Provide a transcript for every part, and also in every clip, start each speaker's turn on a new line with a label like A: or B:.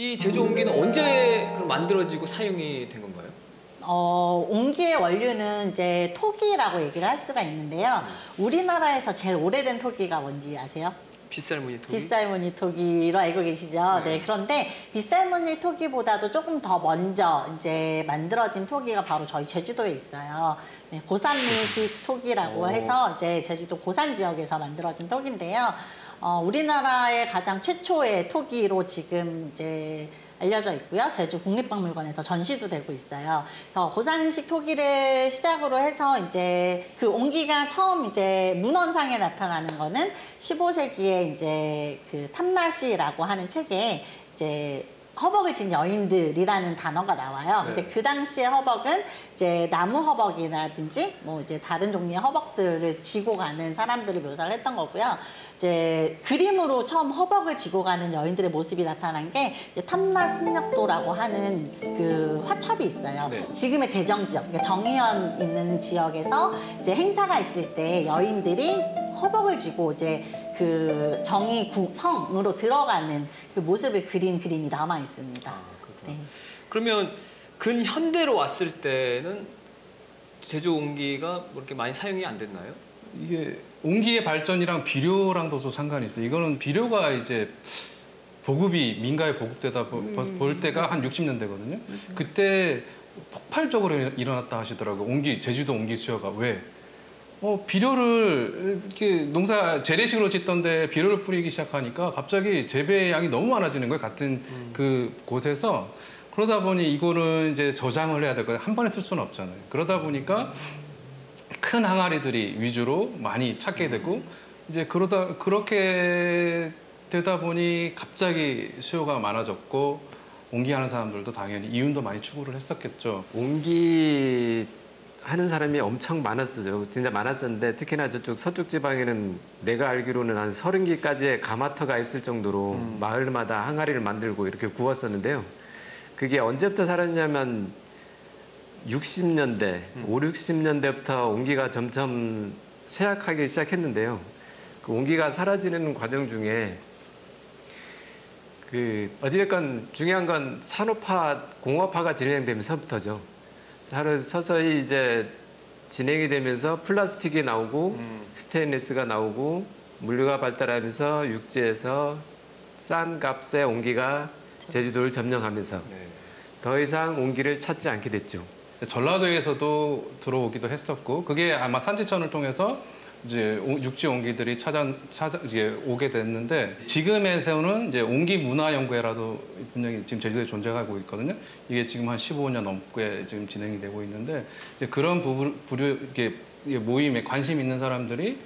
A: 이 제주 옹기는 언제 만들어지고 사용이 된 건가요?
B: 옹기의 원료는 이제 토기라고 얘기를 할 수가 있는데요. 우리나라에서 제일 오래된 토기가 뭔지 아세요?
A: 빗살무늬 토기?
B: 빗살무늬 토기로 알고 계시죠? 네. 그런데 빗살무늬 토기보다도 조금 더 먼저 이제 만들어진 토기가 바로 저희 제주도에 있어요. 네, 고산민식 토기라고 해서 이제 제주도 고산 지역에서 만들어진 토기인데요. 우리나라의 가장 최초의 토기로 지금 이제 알려져 있고요. 제주 국립박물관에서 전시도 되고 있어요. 그래서 고산식 토기를 시작으로 해서 이제 그 옹기가 처음 이제 문헌상에 나타나는 거는 15세기에 이제 그 탐나시라고 하는 책에 이제 허벅을 진 여인들이라는 단어가 나와요. 근데 그 당시에 허벅은 이제 나무 허벅이라든지 뭐 이제 다른 종류의 허벅들을 지고 가는 사람들을 묘사를 했던 거고요. 이제 그림으로 처음 허벅을 지고 가는 여인들의 모습이 나타난 게 이제 탐나승역도라고 하는 그 화첩이 있어요. 지금의 대정 지역, 그러니까 정의연 있는 지역에서 이제 행사가 있을 때 여인들이 허벅을 지고 이제 그 정의성으로 들어가는 그 모습을 그린 그림이 남아 있습니다. 네.
A: 그러면 근현대로 왔을 때는 제주 옹기가 뭐 이렇게 많이 사용이 안 됐나요?
C: 이게 옹기의 발전이랑 비료랑도 좀 상관이 있어요. 이거는 비료가 이제 보급이 민가에 보급되다 볼 때가 한 60년대거든요. 그때 폭발적으로 일어났다 하시더라고요. 옹기, 제주도 옹기 수요가. 왜? 비료를 이렇게 농사 재래식으로 짓던데 비료를 뿌리기 시작하니까 갑자기 재배 양이 너무 많아지는 거예요. 같은 그 곳에서. 그러다 보니 이거는 이제 저장을 해야 될 거예요. 한 번에 쓸 수는 없잖아요. 그러다 보니까 큰 항아리들이 위주로 많이 찾게 되고 이제 그렇게 되다 보니 갑자기 수요가 많아졌고 옹기하는 사람들도 당연히 이윤도 많이 추구를 했었겠죠.
D: 옹기 하는 사람이 엄청 많았어요. 진짜 많았었는데 특히나 저쪽 서쪽 지방에는 내가 알기로는 한 30개까지의 가마터가 있을 정도로 마을마다 항아리를 만들고 이렇게 구웠었는데요. 그게 언제부터 살았냐면 60년대, 5, 60년대부터 옹기가 점점 쇠약하기 시작했는데요. 그 옹기가 사라지는 과정 중에 어찌됐건 중요한 건 산업화, 공업화가 진행되면서부터죠. 서서히 이제 진행이 되면서 플라스틱이 나오고 스테인리스가 나오고 물류가 발달하면서 육지에서 싼 값의 옹기가 제주도를 점령하면서 더 이상 옹기를 찾지 않게 됐죠.
C: 전라도에서도 들어오기도 했었고 그게 아마 산지천을 통해서 이제 육지 옹기들이 이제 오게 됐는데 지금에서는 이제 옹기 문화연구회라도 분명히 지금 제주도에 존재하고 있거든요. 이게 지금 한 15년 넘게 지금 진행이 되고 있는데 이제 그런 모임에 관심 있는 사람들이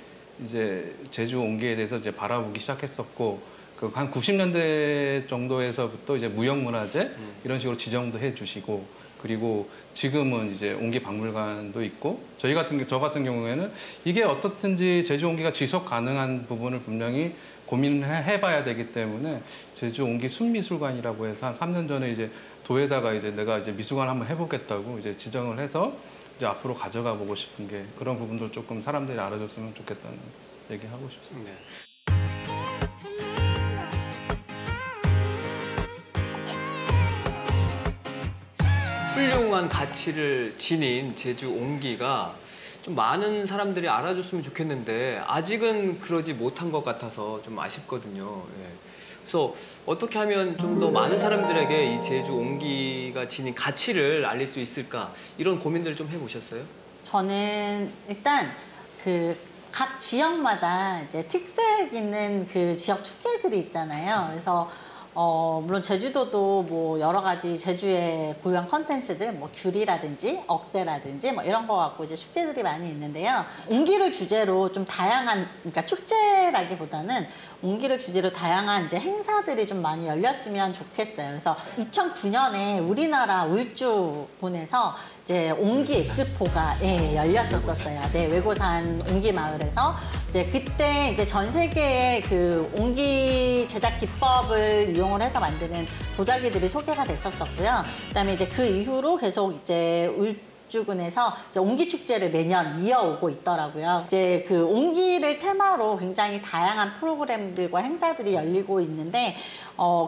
C: 이제 제주 옹기에 대해서 이제 바라보기 시작했었고 한 90년대 정도에서부터 이제 무형문화재 이런 식으로 지정도 해주시고 그리고 지금은 이제 옹기 박물관도 있고 저 같은 경우에는 이게 어떻든지 제주 옹기가 지속 가능한 부분을 분명히 고민해봐야 되기 때문에 제주 옹기 순미술관이라고 해서 한 3년 전에 이제 도에다가 이제 내가 이제 미술관 한번 해보겠다고 이제 지정을 해서 이제 앞으로 가져가 보고 싶은 게 그런 부분들 조금 사람들이 알아줬으면 좋겠다는 얘기하고 싶습니다.
A: 훌륭한 가치를 지닌 제주 옹기가 좀 많은 사람들이 알아줬으면 좋겠는데 아직은 그러지 못한 것 같아서 좀 아쉽거든요. 그래서 어떻게 하면 좀 더 많은 사람들에게 이 제주 옹기가 지닌 가치를 알릴 수 있을까 이런 고민들을 좀 해보셨어요?
B: 저는 일단 각 지역마다 이제 특색 있는 그 지역 축제들이 있잖아요. 그래서 물론 제주도도 뭐 여러 가지 제주의 고유한 컨텐츠들, 뭐 귤이라든지 억새라든지 뭐 이런 거 갖고 이제 축제들이 많이 있는데요. 옹기를 주제로 좀 다양한, 그러니까 축제라기보다는 옹기를 주제로 다양한 이제 행사들이 좀 많이 열렸으면 좋겠어요. 그래서 2009년에 우리나라 울주군에서 이제 옹기 엑스포가 열렸었어요. 네, 외고산 옹기 마을에서 이제 그때 이제 전 세계의 그 옹기 제작 기법을 이용을 해서 만드는 도자기들이 소개가 됐었었고요. 그다음에 이제 그 이후로 계속 이제 울주군에서 이제 옹기 축제를 매년 이어오고 있더라고요. 이제 그 옹기를 테마로 굉장히 다양한 프로그램들과 행사들이 열리고 있는데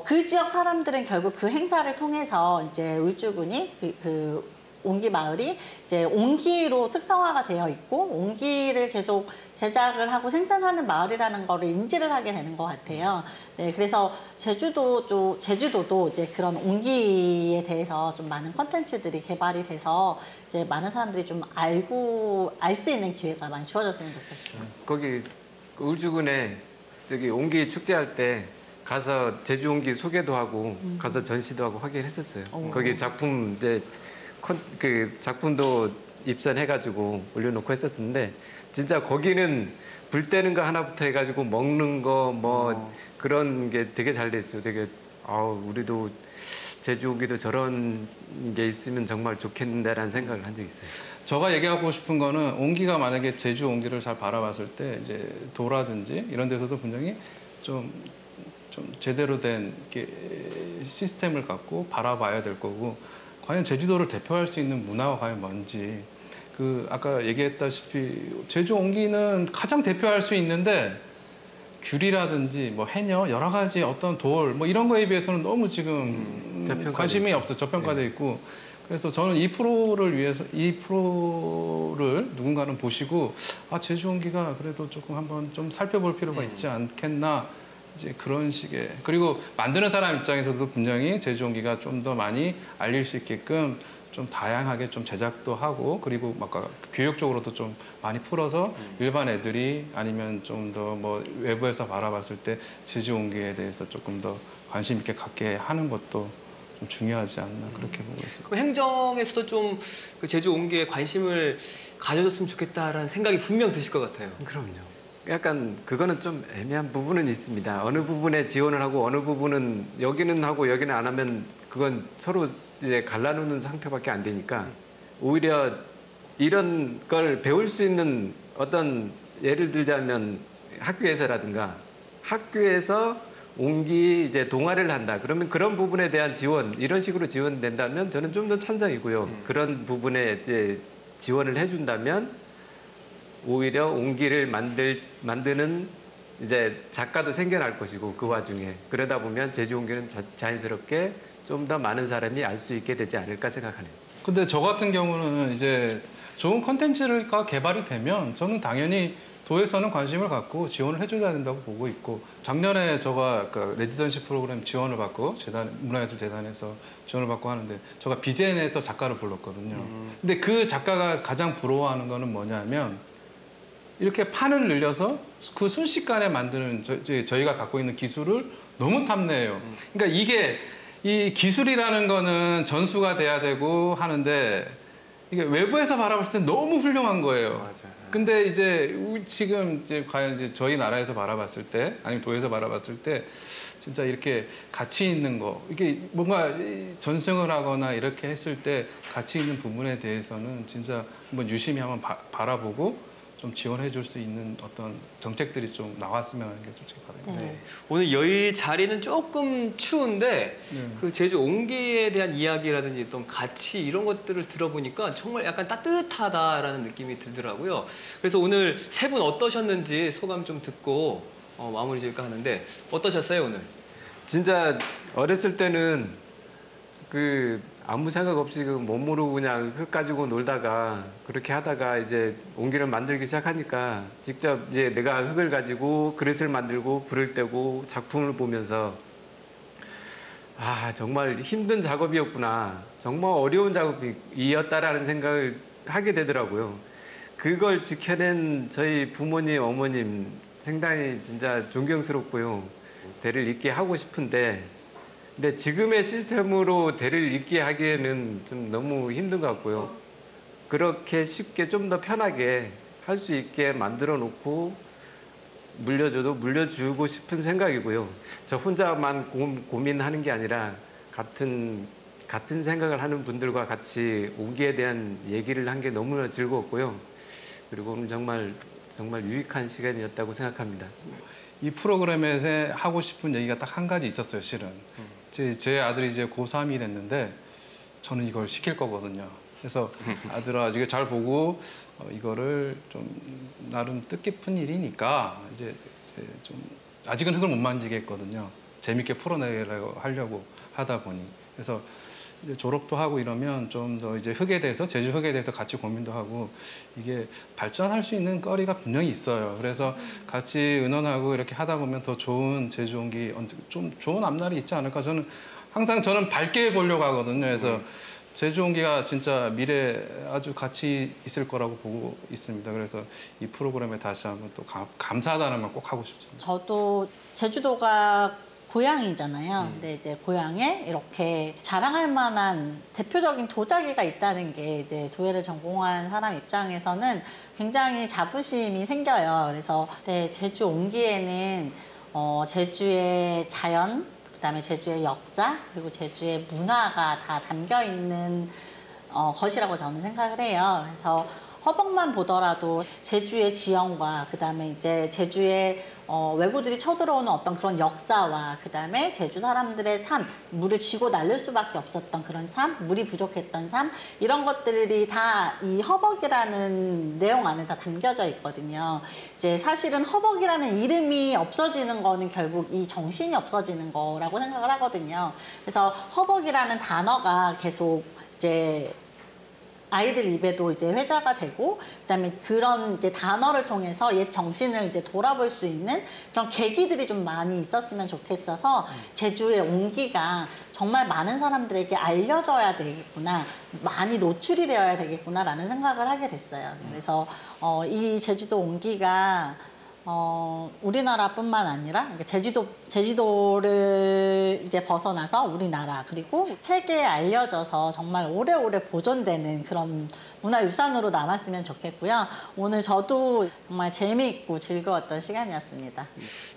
B: 그 지역 사람들은 결국 그 행사를 통해서 이제 울주군이 그 옹기 마을이 이제 옹기로 특성화가 되어 있고 옹기를 계속 제작을 하고 생산하는 마을이라는 거를 인지를 하게 되는 것 같아요. 네, 그래서 제주도도 이제 그런 옹기에 대해서 좀 많은 콘텐츠들이 개발이 돼서 이제 많은 사람들이 좀 알 수 있는 기회가 많이 주어졌으면 좋겠어요.
D: 거기 울주군에 저기 옹기 축제할 때 가서 제주 옹기 소개도 하고 가서 전시도 하고 하긴 했었어요. 거기 작품 이제 그 작품도 입선해가지고 올려놓고 했었는데 진짜 거기는 불 때는 거 하나부터 해가지고 먹는 거 뭐 그런 게 되게 잘 돼 있어요. 되게 우리도 제주 옹기도 저런 게 있으면 정말 좋겠는데라는 생각을 한 적이 있어요.
C: 제가 얘기하고 싶은 거는 옹기가 만약에 제주 옹기를 잘 바라봤을 때 이제 도라든지 이런 데서도 분명히 좀 제대로 된 이렇게 시스템을 갖고 바라봐야 될 거고 과연 제주도를 대표할 수 있는 문화가 과연 뭔지 그 아까 얘기했다시피 제주 옹기는 가장 대표할 수 있는데 귤이라든지 뭐 해녀 여러 가지 어떤 돌 뭐 이런 거에 비해서는 너무 지금 관심이 없어 저평가돼 있고 그래서 저는 이 프로를 누군가는 보시고 제주 옹기가 그래도 조금 한번 좀 살펴볼 필요가 있지 않겠나 이제 그런 식의 그리고 만드는 사람 입장에서도 분명히 제주 옹기가 좀 더 많이 알릴 수 있게끔 좀 다양하게 좀 제작도 하고 그리고 아까 교육적으로도 좀 많이 풀어서 일반 애들이 아니면 좀 더 뭐 외부에서 바라봤을 때 제주 옹기에 대해서 조금 더 관심 있게 갖게 하는 것도 좀 중요하지 않나 그렇게 보고 있습니다.
A: 그럼 행정에서도 좀 그 제주 옹기에 관심을 가져줬으면 좋겠다라는 생각이 분명 드실 것 같아요.
D: 그럼요. 약간 그거는 좀 애매한 부분은 있습니다. 어느 부분에 지원을 하고 어느 부분은 여기는 하고 여기는 안 하면 그건 서로 이제 갈라놓는 상태밖에 안 되니까 오히려 이런 걸 배울 수 있는 어떤 예를 들자면 학교에서라든가 학교에서 옹기 이제 동아리를 한다. 그러면 그런 부분에 대한 지원 이런 식으로 지원된다면 저는 좀 더 찬성이고요. 그런 부분에 이제 지원을 해준다면 오히려 옹기를 만드는 이제 작가도 생겨날 것이고 그 와중에 그러다 보면 제주 옹기는 자연스럽게 좀 더 많은 사람이 알 수 있게 되지 않을까 생각하네요.
C: 근데 저 같은 경우는 이제 좋은 콘텐츠가 개발이 되면 저는 당연히 도에서는 관심을 갖고 지원을 해줘야 된다고 보고 있고 작년에 제가 그 레지던시 프로그램 지원을 받고 문화예술재단에서 지원을 받고 하는데 제가 비젠에서 작가를 불렀거든요. 근데 그 작가가 가장 부러워하는 거는 뭐냐면 이렇게 판을 늘려서 그 순식간에 만드는 저희가 갖고 있는 기술을 너무 탐내요. 그러니까 이 기술이라는 거는 전수가 돼야 되고 하는데 이게 외부에서 바라봤을 때 너무 훌륭한 거예요.
D: 맞아요.
C: 근데 이제 지금 이제 과연 이제 저희 나라에서 바라봤을 때 아니면 도에서 바라봤을 때 진짜 이렇게 가치 있는 거 이게 뭔가 전승을 하거나 이렇게 했을 때 가치 있는 부분에 대해서는 진짜 한번 유심히 한번 바라보고 좀 지원해 줄 수 있는 어떤 정책들이 좀 나왔으면 하는 게 솔직히 바랍니다.
B: 네.
A: 오늘 여기 자리는 조금 추운데 그 제주 옹기에 대한 이야기라든지 어떤 가치 이런 것들을 들어보니까 정말 약간 따뜻하다라는 느낌이 들더라고요. 그래서 오늘 세 분 어떠셨는지 소감 좀 듣고 마무리 지을까 하는데 어떠셨어요 오늘?
D: 진짜 어렸을 때는 그 아무 생각 없이 그 못 모르고 그냥 흙 가지고 놀다가 그렇게 하다가 이제 옹기를 만들기 시작하니까 직접 이제 내가 흙을 가지고 그릇을 만들고 불을 떼고 작품을 보면서 정말 힘든 작업이었구나. 정말 어려운 작업이었다라는 생각을 하게 되더라고요. 그걸 지켜낸 저희 부모님, 어머님 상당히 진짜 존경스럽고요. 대를 잇게 하고 싶은데 근데 지금의 시스템으로 대를 잇게 하기에는 좀 너무 힘든 것 같고요. 그렇게 쉽게 좀 더 편하게 할 수 있게 만들어 놓고 물려주고 싶은 생각이고요. 저 혼자만 고민하는 게 아니라 같은 생각을 하는 분들과 같이 옹기에 대한 얘기를 한 게 너무나 즐거웠고요. 그리고 오늘 정말 유익한 시간이었다고 생각합니다.
C: 이 프로그램에서 하고 싶은 얘기가 딱 한 가지 있었어요, 실은. 제 아들이 이제 고3이 됐는데 저는 이걸 시킬 거거든요. 그래서 아들아 이게 잘 보고 이거를 좀 나름 뜻깊은 일이니까 이제 좀 아직은 흙을 못 만지겠거든요. 재밌게 풀어내려고 하려고 하다 보니 그래서 이제 졸업도 하고 이러면 좀 더 이제 흙에 대해서 제주 흙에 대해서 같이 고민도 하고 이게 발전할 수 있는 거리가 분명히 있어요. 그래서 같이 의논하고 이렇게 하다 보면 더 좋은 제주 온기 좀 좋은 앞날이 있지 않을까. 저는 항상 밝게 보려고 하거든요. 그래서 제주 온기가 진짜 미래 아주 같이 있을 거라고 보고 있습니다. 그래서 이 프로그램에 다시 한번 또 감사하다는 말 꼭 하고 싶습니다.
B: 저도 제주도가 고향이잖아요. 근데 이제 고향에 이렇게 자랑할 만한 대표적인 도자기가 있다는 게 이제 도예를 전공한 사람 입장에서는 굉장히 자부심이 생겨요. 그래서 네, 제주 온기에는 제주의 자연, 그다음에 제주의 역사, 그리고 제주의 문화가 다 담겨 있는 것이라고 저는 생각을 해요. 그래서 허벅만 보더라도 제주의 지형과 그다음에 이제 제주의 외구들이 쳐들어오는 어떤 그런 역사와 그다음에 제주 사람들의 삶, 물을 쥐고 날릴 수밖에 없었던 그런 삶, 물이 부족했던 삶, 이런 것들이 다 이 허벅이라는 내용 안에 다 담겨져 있거든요. 이제 사실은 허벅이라는 이름이 없어지는 거는 결국 이 정신이 없어지는 거라고 생각을 하거든요. 그래서 허벅이라는 단어가 계속 이제 아이들 입에도 이제 회자가 되고, 그다음에 그런 이제 단어를 통해서 옛 정신을 이제 돌아볼 수 있는 그런 계기들이 좀 많이 있었으면 좋겠어서 제주의 온기가 정말 많은 사람들에게 알려져야 되겠구나, 많이 노출이 되어야 되겠구나라는 생각을 하게 됐어요. 그래서 이 제주도 온기가 우리나라뿐만 아니라 제주도를 이제 벗어나서 우리나라 그리고 세계에 알려져서 정말 오래오래 보존되는 그런 문화유산으로 남았으면 좋겠고요. 오늘 저도 정말 재미있고 즐거웠던 시간이었습니다.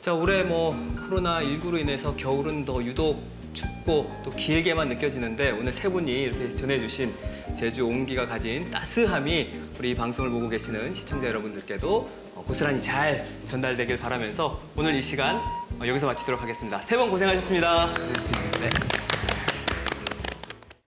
A: 자, 올해 코로나19로 인해서 겨울은 더 유독 춥고 또 길게만 느껴지는데 오늘 세 분이 이렇게 전해주신 제주 온기가 가진 따스함이 우리 이 방송을 보고 계시는 시청자 여러분들께도 고스란히 잘 전달되길 바라면서 오늘 이 시간 여기서 마치도록 하겠습니다. 세 분 고생하셨습니다.
D: 됐습니다.
A: 네.